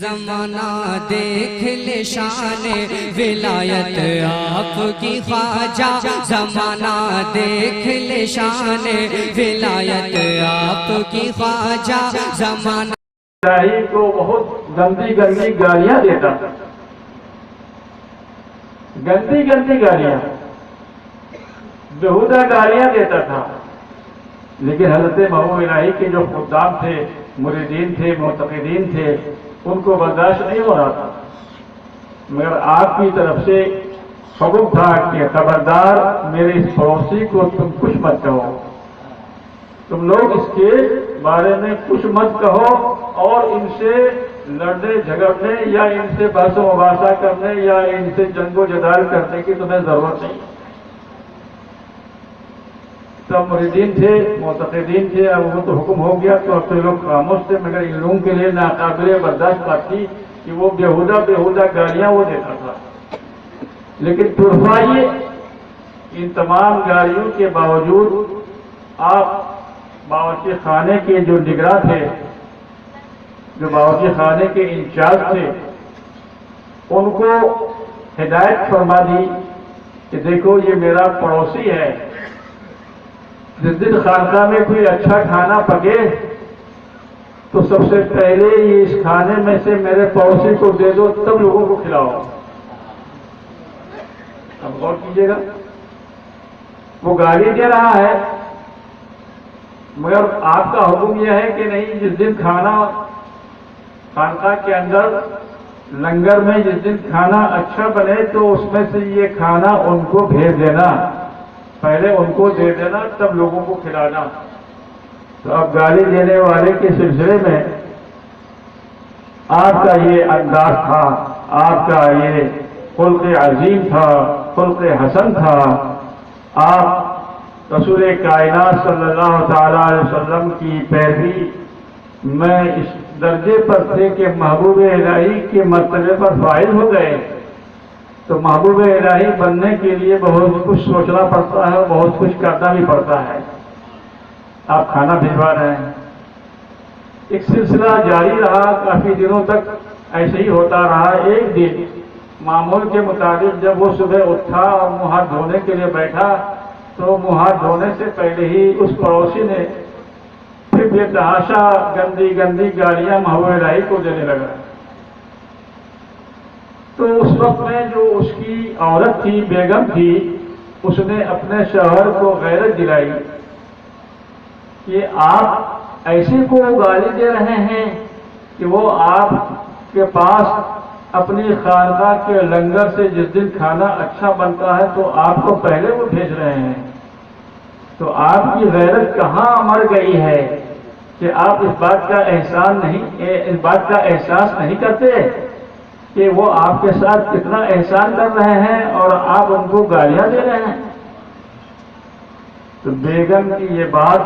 زمانہ دیکھ لے شان ولایت آپ کی خواجہ، زمانہ دیکھ لے شان ولایت آپ کی خواجہ، زمانہ الہی کو بہت گندی گندی گالیاں دیتا تھا، گندی گندی گالیاں، بےہودہ گالیاں دیتا تھا. لیکن حضرت محبوب الہی کے جو خدام تھے، مریدین تھے، معتقدین تھے، ان کو برداشت نہیں ہو رہا تھا. مگر آپ کی طرف سے حکم تھا کہ خبردار میرے اس پڑوسی کو تم کچھ مت کہو، تم لوگ اس کے بارے میں کچھ مت کہو، اور ان سے لڑنے جھگڑنے یا ان سے بحث و مباحثہ کرنے یا ان سے جنگ و جدال کرنے کی تمہیں ضرورت نہیں. سب مریدین تھے، معتقدین تھے، اب وہ تو حکم ہو گیا تو اب تو لوگ خاموش تھے. مگر ان لوگوں کے لیے ناقابل برداشت بات تھی کہ وہ بےہودہ گالیاں وہ دیتا تھا. لیکن طرفہ یہ ان تمام گالیوں کے باوجود آپ باورچی خانے کے جو نگراں تھے، جو باورچی خانے کے انچارج تھے، ان کو ہدایت فرما دی کہ دیکھو یہ میرا پڑوسی ہے، جس دن خانقاہ میں کوئی اچھا کھانا پکے تو سب سے پہلے یہ اس کھانے میں سے میرے پڑوسی کو دے دو، تب لوگوں کو کھلاؤ. اب غور کیجیے گا، وہ گالی دے رہا ہے مگر آپ کا حکم یہ ہے کہ نہیں، جس دن کھانا خانقاہ کے اندر لنگر میں جس دن کھانا اچھا بنے تو اس میں سے یہ کھانا ان کو بھیج دینا، پہلے ان کو دے دینا تب لوگوں کو کھلانا. تو اب گالی دینے والے کے سلسلے میں آپ کا یہ انداز تھا، آپ کا یہ خلق عظیم تھا، خلق حسن تھا. آپ رسول کائنات صلی اللہ تعالی علیہ وسلم کی پیروی میں اس درجے پر تھے کہ محبوب الہی کے مرتبے پر فائز ہو گئے. تو محبوب الہی بننے کے لیے بہت کچھ سوچنا پڑتا ہے اور بہت کچھ کرنا بھی پڑتا ہے. آپ کھانا بھجوا رہے ہیں، ایک سلسلہ جاری رہا، کافی دنوں تک ایسے ہی ہوتا رہا. ایک دن معمول کے مطابق جب وہ صبح اٹھا اور منہ ہاتھ دھونے کے لیے بیٹھا تو منہ ہاتھ دھونے سے پہلے ہی اس پڑوسی نے پھر بے تحاشا گندی گندی گالیاں محبوب الہی کو دینے لگا. تو اس وقت میں جو اس کی عورت تھی، بیگم تھی، اس نے اپنے شوہر کو غیرت دلائی کہ آپ ایسے کو گالی دے رہے ہیں کہ وہ آپ کے پاس اپنی خانقاہ کے لنگر سے جس دن کھانا اچھا بنتا ہے تو آپ کو پہلے وہ بھیج رہے ہیں. تو آپ کی غیرت کہاں مر گئی ہے کہ آپ اس بات کا احساس نہیں کرتے کہ وہ آپ کے ساتھ کتنا احسان کر رہے ہیں اور آپ ان کو گالیاں دے رہے ہیں. تو بیگم کی یہ بات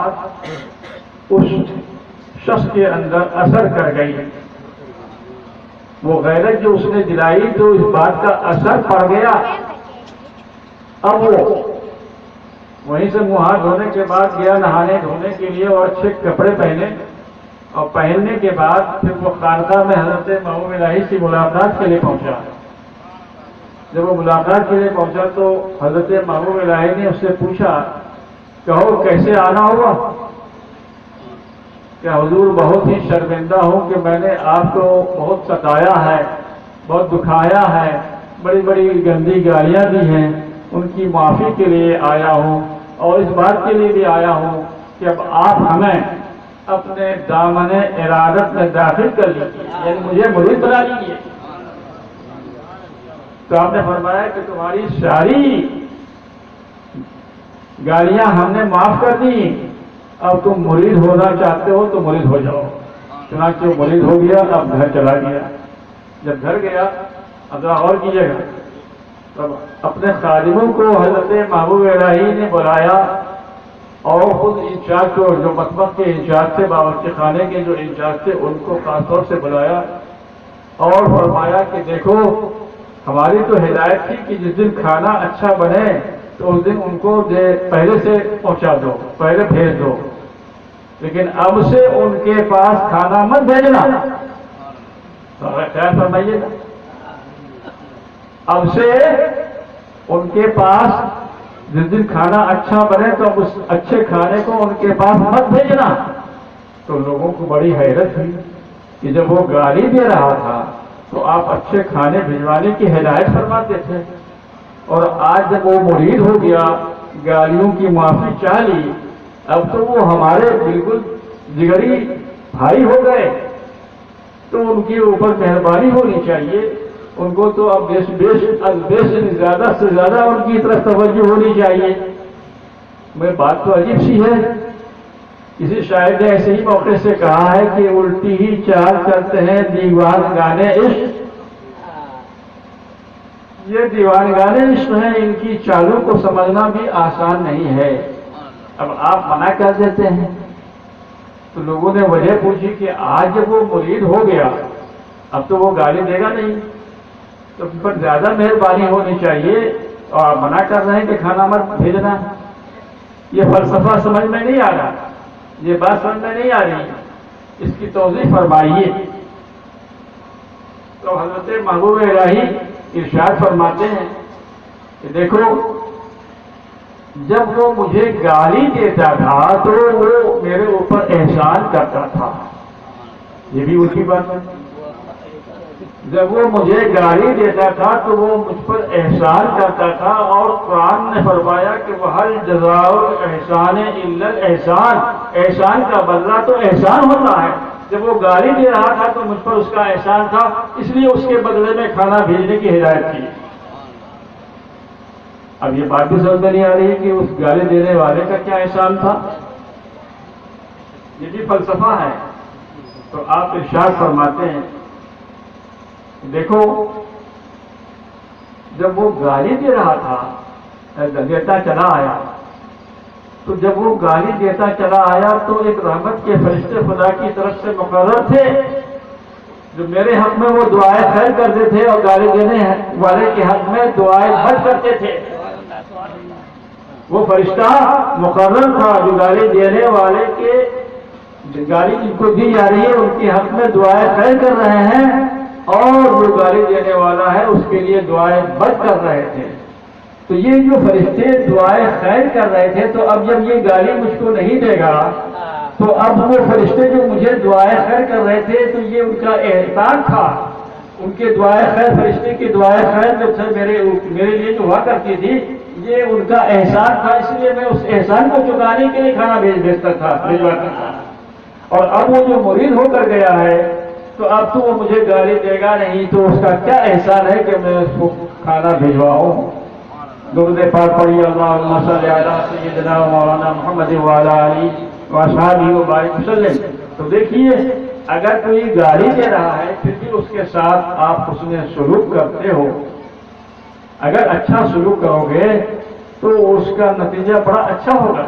اس شخص کے اندر اثر کر گئی. وہ غیرت جو اس نے دلائی تو اس بات کا اثر پڑ گیا. اب وہ وہیں سے منہ ہاتھ دھونے کے بعد گیا نہانے دھونے کے لیے اور اچھے کپڑے پہنے، اور پہننے کے بعد پھر وہ خانقاہ میں حضرت محبوب الہی سے ملاقات کے لیے پہنچا. جب وہ ملاقات کے لیے پہنچا تو حضرت محبوب الہی نے اس سے پوچھا، کہو کیسے آنا ہوا؟ کہ حضور بہت ہی شرمندہ ہوں کہ میں نے آپ کو بہت ستایا ہے، بہت دکھایا ہے، بڑی بڑی گندی گالیاں دی ہیں، ان کی معافی کے لیے آیا ہوں اور اس بات کے لیے بھی آیا ہوں کہ اب آپ ہمیں اپنے دامن ارادت میں داخل کر لیجیے، یعنی مجھے مرید بنا لیجیے. تو آپ نے فرمایا کہ تمہاری ساری گالیاں ہم نے معاف کر دی، اب تم مرید ہونا چاہتے ہو تو مرید ہو جاؤ. چنانچہ وہ مرید ہو گیا، اب گھر چلا گیا. جب گھر گیا، اب غور کیجیے گا، تب اپنے خادموں کو حضرت محبوب الہی نے بلایا اور خود انچارج کو، جو مطبخ کے انچارج تھے، باورچی خانے کے جو انچارج تھے، ان کو خاص طور سے بلایا اور فرمایا کہ دیکھو ہماری تو ہدایت تھی کہ جس دن کھانا اچھا بنے تو اس دن ان کو پہلے سے پہنچا دو، پہلے بھیج دو، لیکن اب سے ان کے پاس کھانا مت بھیجنا. خیال فرمائیے گا. اب سے ان کے پاس جس دن کھانا اچھا بنے تو اب اس اچھے کھانے کو ان کے پاس مت بھیجنا. تو لوگوں کو بڑی حیرت ہوئی کہ جب وہ گالی دے رہا تھا تو آپ اچھے کھانے بھجوانے کی ہدایت فرماتے تھے، اور آج جب وہ مرید ہو گیا، گالیوں کی معافی چاہ لی، اب تو وہ ہمارے بالکل جگری بھائی ہو گئے. تو ان کے اوپر مہربانی ہونی چاہیے. ان کو تو اب زیادہ سے زیادہ ان کی طرف توجہ ہونی چاہیے. میں بات تو عجیب سی ہے. کسی شاعر نے ایسے ہی موقع سے کہا ہے کہ الٹی ہی چال کرتے ہیں دیوان گانے عشق. یہ دیوان گانے عشق ہیں، ان کی چالوں کو سمجھنا بھی آسان نہیں ہے. اب آپ منع کر دیتے ہیں تو لوگوں نے وجہ پوچھی کہ آج جب وہ مرید ہو گیا اب تو وہ گالی دے گا نہیں، تو ان پر زیادہ مہربانی ہونی چاہیے، اور آپ منع کر رہے ہیں کہ کھانا مت بھیجنا. یہ فلسفہ سمجھ میں نہیں آ رہا، یہ بات سمجھ میں نہیں آ رہی، اس کی توضیح فرمائیے. تو حضرت محبوب الہی ارشاد فرماتے ہیں کہ دیکھو، جب وہ مجھے گالی دیتا تھا تو وہ میرے اوپر احسان کرتا تھا. یہ بھی اسی بات ہے. جب وہ مجھے گالی دیتا تھا تو وہ مجھ پر احسان کرتا تھا، اور قرآن نے فرمایا کہ وہ ہر جزاء احسان الا الاحسان، احسان کا بدلہ تو احسان ہوتا ہے. جب وہ گالی دے رہا تھا تو مجھ پر اس کا احسان تھا، اس لیے اس کے بدلے میں کھانا بھیجنے کی ہدایت کی. اب یہ بات بھی سمجھ میں نہیں آ رہی کہ اس گالی دینے والے کا کیا احسان تھا. یہ بھی فلسفہ ہے. تو آپ ارشاد فرماتے ہیں دیکھو، جب وہ گالی دے رہا تھا، دیتا چلا آیا، تو جب وہ گالی دیتا چلا آیا تو ایک رحمت کے فرشتے خدا کی طرف سے مقرر تھے جو میرے حق میں وہ دعائیں خیر کرتے تھے، اور گالی دینے والے کے حق میں دعائیں بد کرتے تھے. وہ فرشتہ مقرر تھا جو گالی دینے والے کے گالی جن کو دی جا رہی ہے ان کے حق میں دعائیں خیر کر رہے ہیں، اور جو گالی دینے والا ہے اس کے لیے دعائیں بد کر رہے تھے. تو یہ جو فرشتے دعائیں خیر کر رہے تھے، تو اب جب یہ گالی مجھ کو نہیں دے گا تو اب وہ فرشتے جو مجھے دعائیں خیر کر رہے تھے تو یہ ان کا احسان تھا. ان کے دعائیں خیر، فرشتے کی دعائیں خیر جو تھے میرے لیے جو ہوا کرتی تھی، یہ ان کا احسان تھا. اس لیے میں اس احسان کو چکانے کے لیے کھانا بھیجتا تھا، بھیجواتا تھا. اور اب وہ جو مرید ہو کر گیا ہے تو اب تو وہ مجھے گالی دے گا نہیں، تو اس کا کیا احسان ہے کہ میں اس کو کھانا بھیجواؤں. درود پاک پڑھیے، اللہم صلی علی سیدنا مولانا محمد وعلی آلہ واصحابہ وبارک وسلم. تو دیکھیے، اگر کوئی گالی دے رہا ہے پھر بھی اس کے ساتھ آپ حسن سلوک کرتے ہو، اگر اچھا سلوک کرو گے تو اس کا نتیجہ بڑا اچھا ہوگا.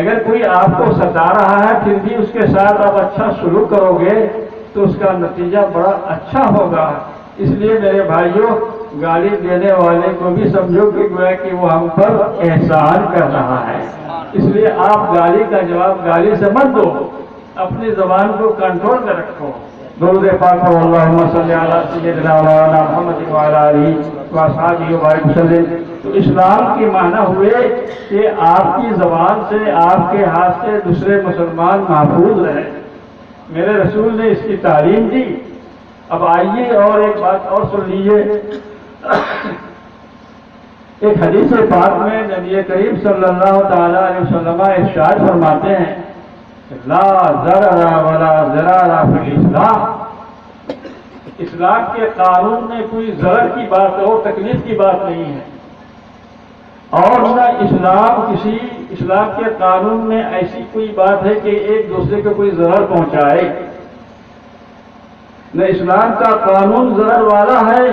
اگر کوئی آپ کو ستا رہا ہے پھر بھی اس کے ساتھ آپ اچھا سلوک کرو گے تو اس کا نتیجہ بڑا اچھا ہوگا. اس لیے میرے بھائیوں، گالی دینے والے کو بھی سمجھو کہ وہ ہم پر احسان کر رہا ہے. اس لیے آپ گالی کا جواب گالی سے مت دو، اپنی زبان کو کنٹرول میں رکھو. درود پاک پڑھو، اللہم صلی علی سیدنا مولانا محمد وعلی آلہ واصحابہ وبارک وسلم. تو اسلام کے معنی ہوئے کہ آپ کی زبان سے، آپ کے ہاتھ سے دوسرے مسلمان محفوظ رہیں. میرے رسول نے اس کی تعلیم دی. اب آئیے اور ایک بات اور سن لیجیے. ایک حدیث پاک میں نبی کریم صلی اللہ تعالی علیہ وسلم ارشاد فرماتے ہیں لا ضرر ولا ضرار فی الاسلام. اسلام کے قانون میں کوئی ضرر کی بات اور تکلیف کی بات نہیں ہے، اور نہ اسلام کے قانون میں ایسی کوئی بات ہے کہ ایک دوسرے کو کوئی ضرر پہنچائے. نہ اسلام کا قانون ضرر والا ہے،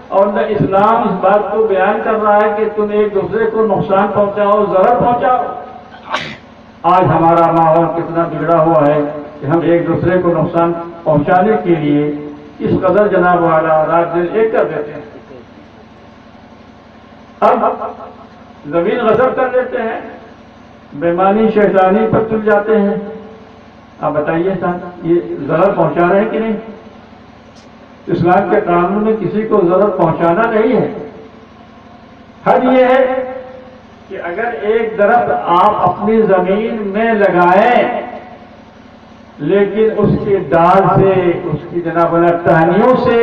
اور نہ اسلام اس بات کو بیان کر رہا ہے کہ تم ایک دوسرے کو نقصان پہنچاؤ، ضرر پہنچاؤ. آج ہمارا ماحول کتنا بگڑا ہوا ہے کہ ہم ایک دوسرے کو نقصان پہنچانے کے لیے اس قدر جناب والا رات دن ایک کر دیتے ہیں. اب زمین غصب کر لیتے ہیں، بےمانی شیطانی پر چل جاتے ہیں. اب بتائیے صاحب، یہ ضرر پہنچا رہے ہیں کہ نہیں؟ اسلام کے قانون میں کسی کو ضرر پہنچانا نہیں ہے. حد یہ ہے کہ اگر ایک درخت آپ اپنی زمین میں لگائیں لیکن اس کی ڈال سے، اس کی جناب ٹہنیوں سے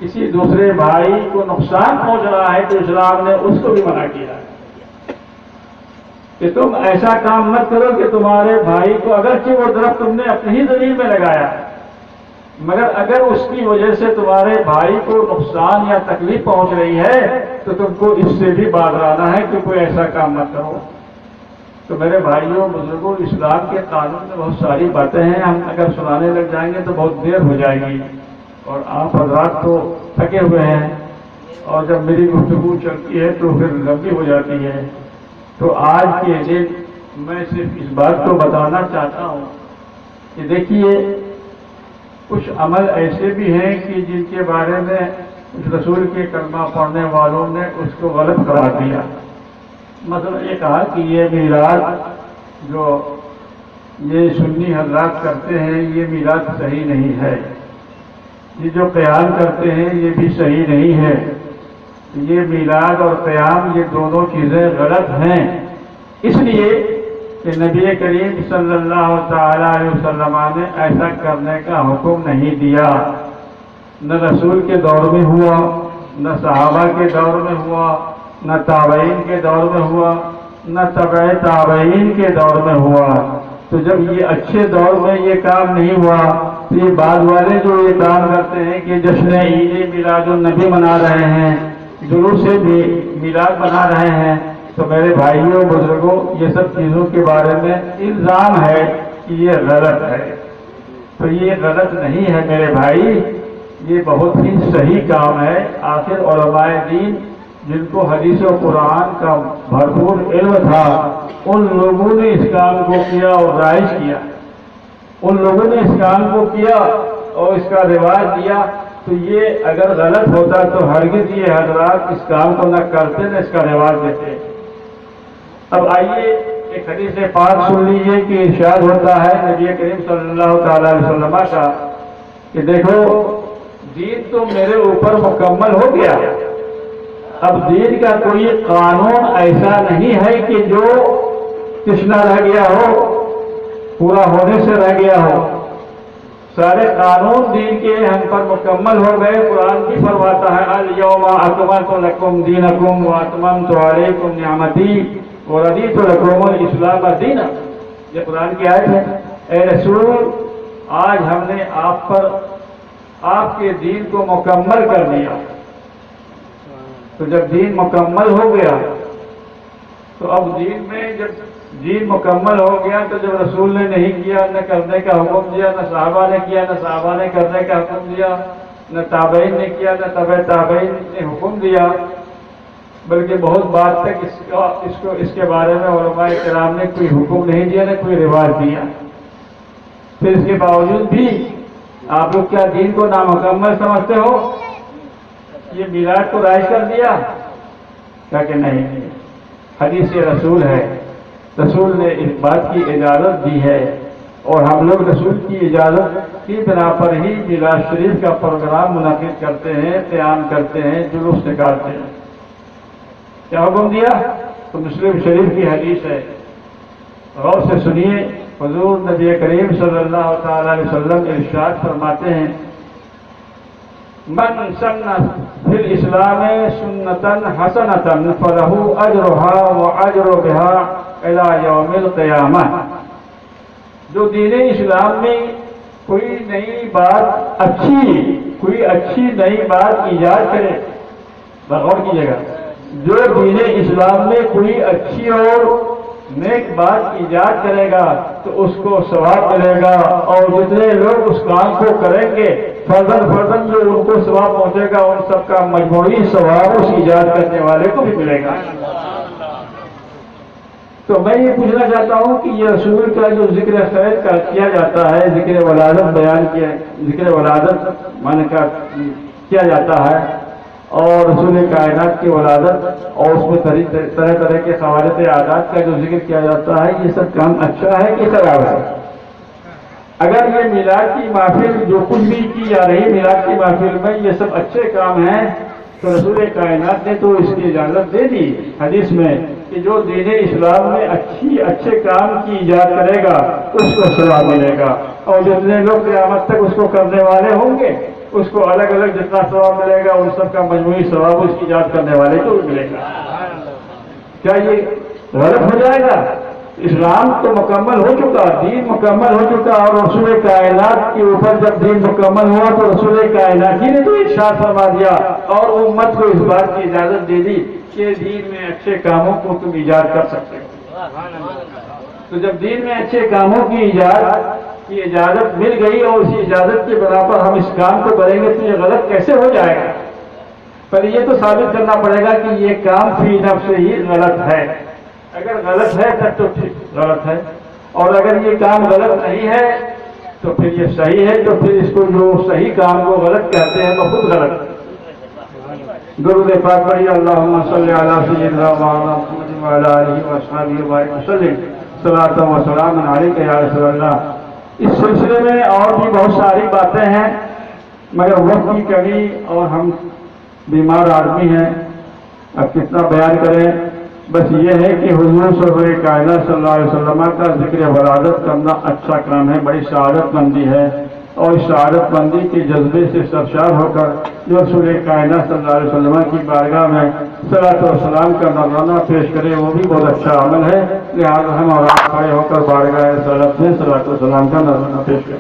کسی دوسرے بھائی کو نقصان پہنچ رہا ہے تو اسلام نے اس کو بھی منع کیا ہے کہ تم ایسا کام مت کرو کہ تمہارے بھائی کو، اگرچہ وہ درخت تم نے اپنی ہی زمین میں لگایا مگر اگر اس کی وجہ سے تمہارے بھائی کو نقصان یا تکلیف پہنچ رہی ہے تو تم کو اس سے بھی باز آنا ہے کہ کوئی ایسا کام مت کرو. تو میرے بھائیوں بزرگوں، اسلام کے قانون میں بہت ساری باتیں ہیں، ہم اگر سنانے لگ جائیں گے تو بہت دیر ہو جائے گی اور آپ حضرات تو تھکے ہوئے ہیں اور جب میری گفتگو چلتی ہے تو پھر لمبی ہو جاتی ہے. تو آج کے دن میں صرف اس بات کو بتانا چاہتا ہوں کہ دیکھیے کچھ عمل ایسے بھی ہیں کہ جن کے بارے میں کچھ رسول کے کلمہ پڑھنے والوں نے اس کو غلط قرار دیا. مثلا یہ کہا کہ یہ میلاد جو یہ سنی حضرات کرتے ہیں یہ میلاد صحیح نہیں ہے، یہ جو قیام کرتے ہیں یہ بھی صحیح نہیں ہے، یہ میلاد اور قیام یہ دونوں چیزیں غلط ہیں، اس لیے کہ نبی کریم صلی اللہ تعالی علیہ وسلم نے ایسا کرنے کا حکم نہیں دیا. نہ رسول کے دور میں ہوا، نہ صحابہ کے دور میں ہوا، نہ تابعین کے دور میں ہوا، نہ تبع تابعین کے دور میں ہوا. تو جب یہ اچھے دور میں یہ کام نہیں ہوا تو یہ بعد والے جو یہ کام کرتے ہیں کہ جشن عید میلاد النبی منا رہے ہیں، جلوس سے بھی میلاد منا رہے ہیں، تو میرے بھائیوں بزرگوں یہ سب چیزوں کے بارے میں الزام ہے کہ یہ غلط ہے. تو یہ غلط نہیں ہے میرے بھائی، یہ بہت ہی صحیح کام ہے. آخر علماء دین جن کو حدیث و قرآن کا بھرپور علم تھا ان لوگوں نے اس کام کو کیا اور رائج کیا، ان لوگوں نے اس کام کو کیا اور اس کا رواج دیا. تو یہ اگر غلط ہوتا تو ہرگز یہ حضرات اس کام کو نہ کرتے نہ اس کا رواج دیتے. اب آئیے ایک حدیث پاک سن لیجیے کہ ارشاد ہوتا ہے نبی کریم صلی اللہ تعالی علیہ وسلم کا کہ دیکھو دین تو میرے اوپر مکمل ہو گیا، اب دین کا کوئی قانون ایسا نہیں ہے کہ جو تشنا رہ گیا ہو، پورا ہونے سے رہ گیا ہو. سارے قانون دین کے ہم پر مکمل ہو گئے. قرآن بھی فرماتا ہے الیوم اکملت لکم دینکم واتممت علیکم نعمتی وردیت لکم الاسلام دینا. یہ قرآن کی آیت ہے. اے رسول آج ہم نے آپ پر آپ کے دین کو مکمل کر دیا. تو جب دین مکمل ہو گیا تو اب دین میں جب دین مکمل ہو گیا تو جب رسول نے نہیں کیا، نہ کرنے کا حکم دیا، نہ صحابہ نے کیا، نہ صحابہ نے کرنے کا حکم دیا، نہ تابعین نے کیا، نہ تبع تابعین نے حکم دیا، بلکہ بہت بات تک اس کے بارے میں علماء کرام نے کوئی حکم نہیں دیا، نہ کوئی رواج دیا. پھر اس کے باوجود بھی آپ لوگ کیا دین کو نامکمل سمجھتے ہو؟ یہ میلاد کو رائج کر دیا کیا کہ نہیں؟ حدیث رسول ہے، رسول نے اس بات کی اجازت دی ہے اور ہم لوگ رسول کی اجازت کی بنا پر ہی میلاد شریف کا پروگرام منعقد کرتے ہیں، قیام کرتے ہیں، جلوس نکالتے ہیں. کیا حکم دیا؟ تو مسلم شریف کی حدیث ہے، غور سے سنیے. حضور نبی کریم صلی اللہ تعالی علیہ وسلم ارشاد فرماتے ہیں من سن فی الاسلام سنتا حسنتا فلہ اجرها واجر بها الى یوم القیامہ. جو دین اسلام میں کوئی نئی بات کوئی اچھی نئی بات ایجاد کرے، غور کیجیے گا، جو دین اسلام میں کوئی اچھی اور نیک بات ایجاد کرے گا تو اس کو ثواب ملے گا، اور جتنے لوگ اس کام کو کریں گے فردن جو ان کو ثواب پہنچے گا ان سب کا مجموعی ثواب اس ایجاد کرنے والے کو بھی ملے گا. تو میں یہ پوچھنا چاہتا ہوں کہ یہ رسول کا جو ذکر خیر کا کیا جاتا ہے، ذکر ولادت بیان کیا، ذکر ولادت من کا کیا جاتا ہے، اور رسول کائنات کی ولادت اور اس میں طرح طرح کے خوارق عادات کا جو ذکر کیا جاتا ہے، یہ سب کام اچھا ہے کہ خراب ہے؟ اگر یہ میلاد کی محفل جو کچھ بھی کی جا رہی میلاد کی محفل میں یہ سب اچھے کام ہیں تو رسول کائنات نے تو اس کی اجازت دے دی حدیث میں کہ جو دین اسلام میں اچھے کام کی ایجاد کرے گا اس کو ثواب ملے گا، اور جتنے لوگ قیامت تک اس کو کرنے والے ہوں گے اس کو الگ الگ جتنا ثواب ملے گا ان سب کا مجموعی ثواب اس کی ایجاد کرنے والے کو بھی ملے گا۔ کیا یہ غلط ہو جائے گا؟ اسلام تو مکمل ہو چکا، دین مکمل ہو چکا، اور رسول کائنات کے اوپر جب دین مکمل ہوا تو رسول کائنات ہی نے تو ارشاد فرما دیا اور امت کو اس بات کی اجازت دے دی کہ دین میں اچھے کاموں کو تم ایجاد کر سکتے ہو۔ تو جب دین میں اچھے کاموں کی اجازت مل گئی اور اسی اجازت کے بنا پر ہم اس کام کو کریں گے تو یہ غلط کیسے ہو جائے گا؟ پر یہ تو ثابت کرنا پڑے گا کہ یہ کام فی نفس ہی غلط ہے۔ اگر غلط ہے تب تو ٹھیک غلط ہے، اور اگر یہ کام غلط نہیں ہے تو پھر یہ صحیح ہے، تو پھر اس کو جو صحیح کام کو غلط کہتے ہیں وہ خود غلط ہے۔ درود پاک پڑھیے، اللہم صلی علی سیدنا محمد وعلی آلہ وصحبہ وسلم، صلاۃ و سلام علیک یا رسول اللہ۔ اس سلسلے میں اور بھی بہت ساری باتیں ہیں مگر وقت کی کمی اور ہم بیمار آدمی ہیں، اب کتنا بیان کریں۔ بس یہ ہے کہ حضور صلی کائنات صلی اللہ علیہ وسلم کا ذکر ولادت کرنا اچھا کام ہے، بڑی سعادت مندی ہے، اور اس سعادت مندی کے جذبے سے سرشار ہو کر جو رسول کائنات صلی اللہ علیہ وسلم کی بارگاہ میں صلاۃ و سلام کا نذرانہ پیش کرے وہ بھی بہت اچھا عمل ہے، لہٰذا ہم اور آپ کھڑے ہو کر بارگاہ صلاۃ و سلام کا نذرانہ پیش کریں۔